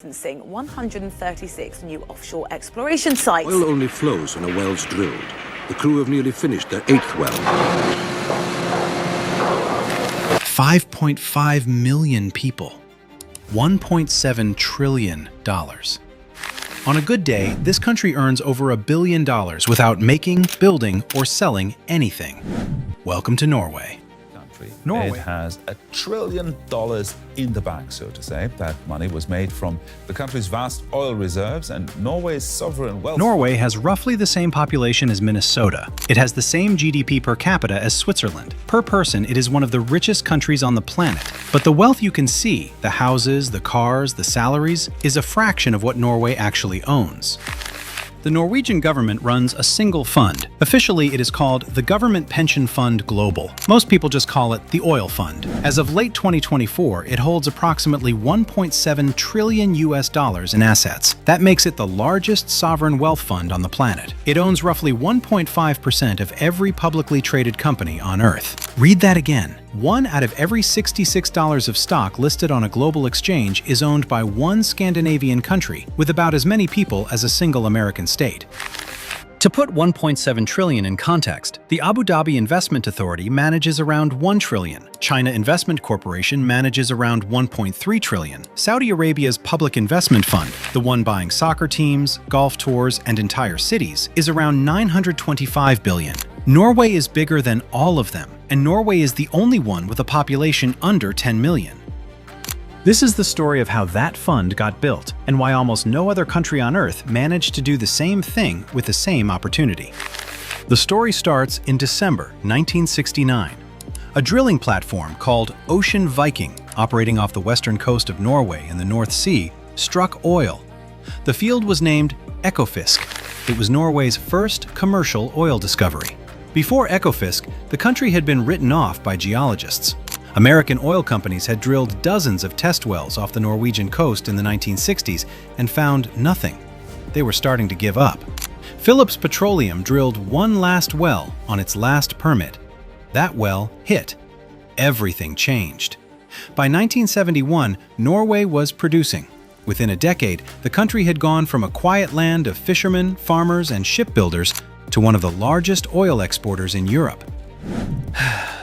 licensing 136 new offshore exploration sites. Oil only flows when a well's drilled. The crew have nearly finished their 8th well. 5.5 million people. $1.7 trillion. On a good day, this country earns over $1 billion without making, building, or selling anything. Welcome to Norway. Norway. It has $1 trillion in the bank, so to say. That money was made from the country's vast oil reserves and Norway's sovereign wealth. Norway has roughly the same population as Minnesota. It has the same GDP per capita as Switzerland. Per person, it is one of the richest countries on the planet. But the wealth you can see, the houses, the cars, the salaries, is a fraction of what Norway actually owns. The Norwegian government runs a single fund. Officially, it is called the Government Pension Fund Global. Most people just call it the Oil Fund. As of late 2024, it holds approximately $1.7 trillion in assets. That makes it the largest sovereign wealth fund on the planet. It owns roughly 1.5% of every publicly traded company on Earth. Read that again. 1 out of every $66 of stock listed on a global exchange is owned by one Scandinavian country, with about as many people as a single American state. To put $1.7 trillion in context, the Abu Dhabi Investment Authority manages around $1 trillion. China Investment Corporation manages around $1.3 trillion. Saudi Arabia's Public Investment Fund, the one buying soccer teams, golf tours, and entire cities, is around $925 billion. Norway is bigger than all of them, and Norway is the only one with a population under 10 million. This is the story of how that fund got built, and why almost no other country on Earth managed to do the same thing with the same opportunity. The story starts in December 1969. A drilling platform called Ocean Viking, operating off the western coast of Norway in the North Sea, struck oil. The field was named Ekofisk. It was Norway's first commercial oil discovery. Before Ekofisk, the country had been written off by geologists. American oil companies had drilled dozens of test wells off the Norwegian coast in the 1960s and found nothing. They were starting to give up. Phillips Petroleum drilled one last well on its last permit. That well hit. Everything changed. By 1971, Norway was producing. Within a decade, the country had gone from a quiet land of fishermen, farmers, and shipbuilders to one of the largest oil exporters in Europe.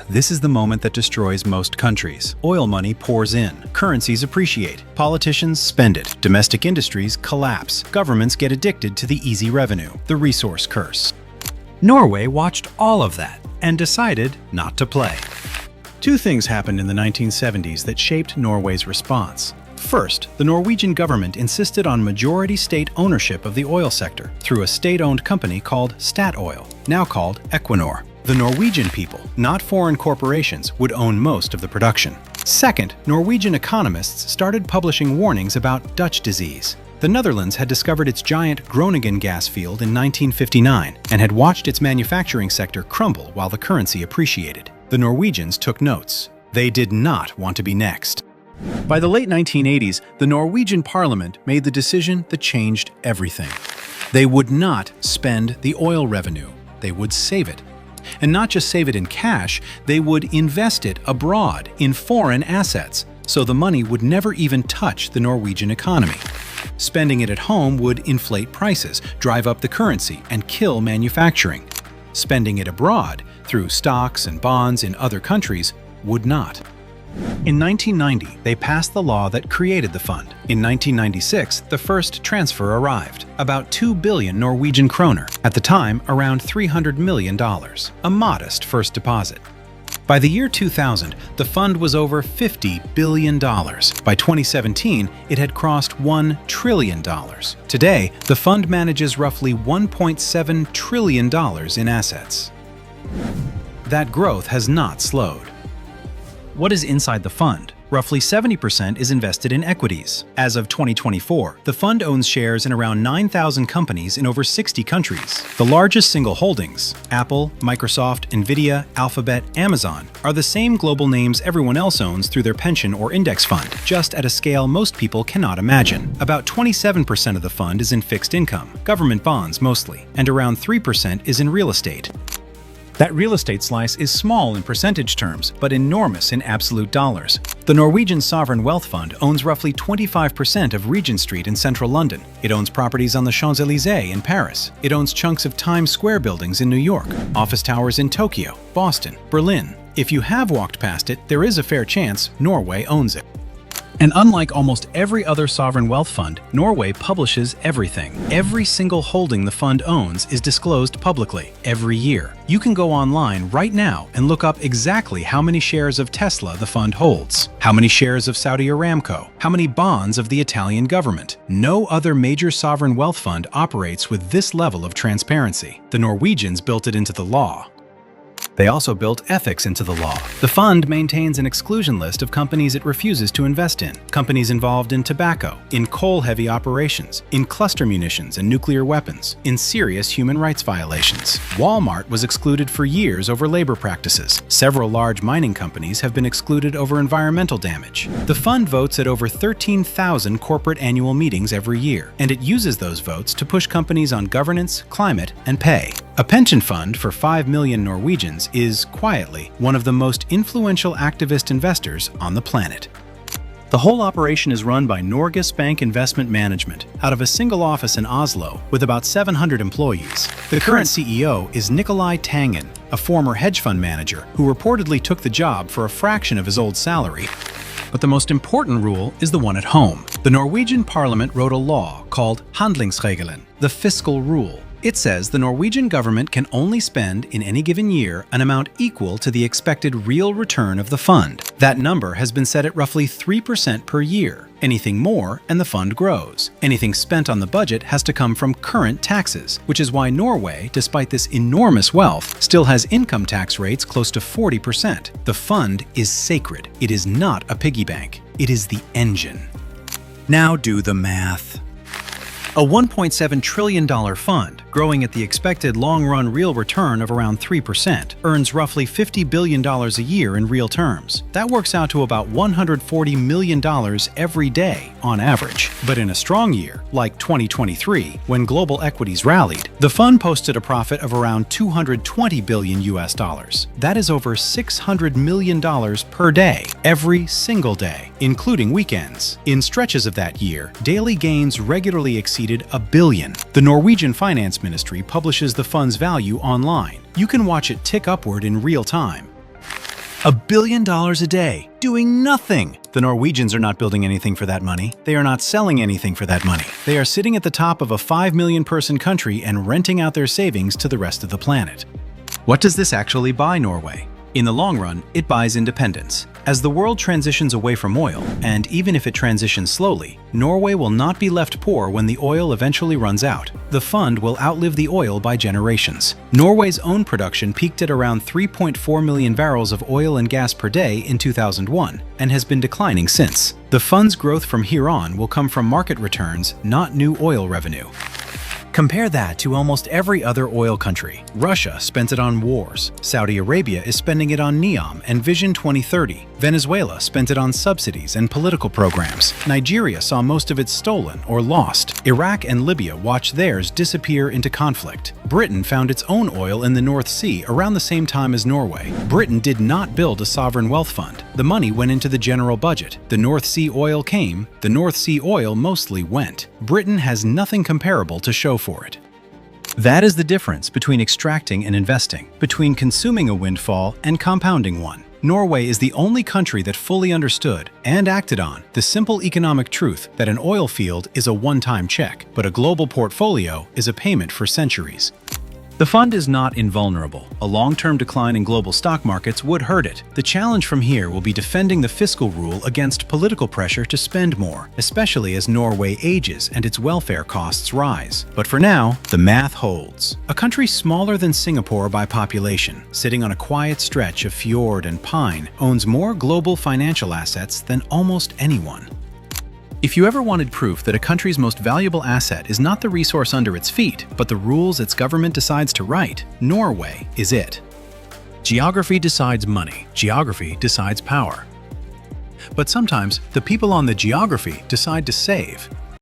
This is the moment that destroys most countries. Oil money pours in, currencies appreciate, politicians spend it, domestic industries collapse, governments get addicted to the easy revenue, the resource curse. Norway watched all of that and decided not to play. Two things happened in the 1970s that shaped Norway's response. First, the Norwegian government insisted on majority state ownership of the oil sector through a state-owned company called Statoil, now called Equinor. The Norwegian people, not foreign corporations, would own most of the production. Second, Norwegian economists started publishing warnings about Dutch disease. The Netherlands had discovered its giant Groningen gas field in 1959 and had watched its manufacturing sector crumble while the currency appreciated. The Norwegians took notes. They did not want to be next. By the late 1980s, the Norwegian parliament made the decision that changed everything. They would not spend the oil revenue. They would save it. And not just save it in cash, they would invest it abroad in foreign assets, so the money would never even touch the Norwegian economy. Spending it at home would inflate prices, drive up the currency, and kill manufacturing. Spending it abroad, through stocks and bonds in other countries, would not. In 1990, they passed the law that created the fund. In 1996, the first transfer arrived, about 2 billion Norwegian kroner, at the time around $300 million, a modest first deposit. By the year 2000, the fund was over $50 billion. By 2017, it had crossed $1 trillion. Today, the fund manages roughly $1.7 trillion in assets. That growth has not slowed. What is inside the fund? Roughly 70% is invested in equities. As of 2024, the fund owns shares in around 9,000 companies in over 60 countries. The largest single holdings, Apple, Microsoft, NVIDIA, Alphabet, Amazon, are the same global names everyone else owns through their pension or index fund, just at a scale most people cannot imagine. About 27% of the fund is in fixed income, government bonds mostly, and around 3% is in real estate. That real estate slice is small in percentage terms, but enormous in absolute dollars. The Norwegian Sovereign Wealth Fund owns roughly 25% of Regent Street in central London. It owns properties on the Champs-Élysées in Paris. It owns chunks of Times Square buildings in New York, office towers in Tokyo, Boston, Berlin. If you have walked past it, there is a fair chance Norway owns it. And unlike almost every other sovereign wealth fund, Norway publishes everything. Every single holding the fund owns is disclosed publicly every year. You can go online right now and look up exactly how many shares of Tesla the fund holds, how many shares of Saudi Aramco, how many bonds of the Italian government. No other major sovereign wealth fund operates with this level of transparency. The Norwegians built it into the law. They also built ethics into the law. The fund maintains an exclusion list of companies it refuses to invest in. Companies involved in tobacco, in coal-heavy operations, in cluster munitions and nuclear weapons, in serious human rights violations. Walmart was excluded for years over labor practices. Several large mining companies have been excluded over environmental damage. The fund votes at over 13,000 corporate annual meetings every year, and it uses those votes to push companies on governance, climate, and pay. A pension fund for 5 million Norwegians is, quietly, one of the most influential activist investors on the planet. The whole operation is run by Norges Bank Investment Management, out of a single office in Oslo with about 700 employees. The current CEO is Nicolai Tangen, a former hedge fund manager who reportedly took the job for a fraction of his old salary. But the most important rule is the one at home. The Norwegian Parliament wrote a law called Handlingsregelen, the fiscal rule. It says the Norwegian government can only spend in any given year an amount equal to the expected real return of the fund. That number has been set at roughly 3% per year. Anything more, and the fund grows. Anything spent on the budget has to come from current taxes, which is why Norway, despite this enormous wealth, still has income tax rates close to 40%. The fund is sacred. It is not a piggy bank. It is the engine. Now do the math. A $1.7 trillion fund, growing at the expected long-run real return of around 3%, earns roughly $50 billion a year in real terms. That works out to about $140 million every day on average. But in a strong year, like 2023, when global equities rallied, the fund posted a profit of around $220 billion US. That is over $600 million per day, every single day, including weekends. In stretches of that year, daily gains regularly exceeded $1 billion. The Norwegian Finance Ministry publishes the fund's value online. You can watch it tick upward in real time. $1 billion a day, doing nothing. The Norwegians are not building anything for that money. They are not selling anything for that money. They are sitting at the top of a 5 million person country and renting out their savings to the rest of the planet. What does this actually buy Norway? In the long run, it buys independence. As the world transitions away from oil, and even if it transitions slowly, Norway will not be left poor when the oil eventually runs out. The fund will outlive the oil by generations. Norway's own production peaked at around 3.4 million barrels of oil and gas per day in 2001, and has been declining since. The fund's growth from here on will come from market returns, not new oil revenue. Compare that to almost every other oil country. Russia spent it on wars. Saudi Arabia is spending it on NEOM and Vision 2030. Venezuela spent it on subsidies and political programs. Nigeria saw most of it stolen or lost. Iraq and Libya watched theirs disappear into conflict. Britain found its own oil in the North Sea around the same time as Norway. Britain did not build a sovereign wealth fund. The money went into the general budget. The North Sea oil came. The North Sea oil mostly went. Britain has nothing comparable to show for it. That is the difference between extracting and investing, between consuming a windfall and compounding one. Norway is the only country that fully understood and acted on the simple economic truth that an oil field is a one-time check, but a global portfolio is a payment for centuries. The fund is not invulnerable. A long-term decline in global stock markets would hurt it. The challenge from here will be defending the fiscal rule against political pressure to spend more, especially as Norway ages and its welfare costs rise. But for now, the math holds. A country smaller than Singapore by population, sitting on a quiet stretch of fjord and pine, owns more global financial assets than almost anyone. If you ever wanted proof that a country's most valuable asset is not the resource under its feet, but the rules its government decides to write, Norway is it. Geography decides money. Geography decides power. But sometimes, the people on the geography decide to save.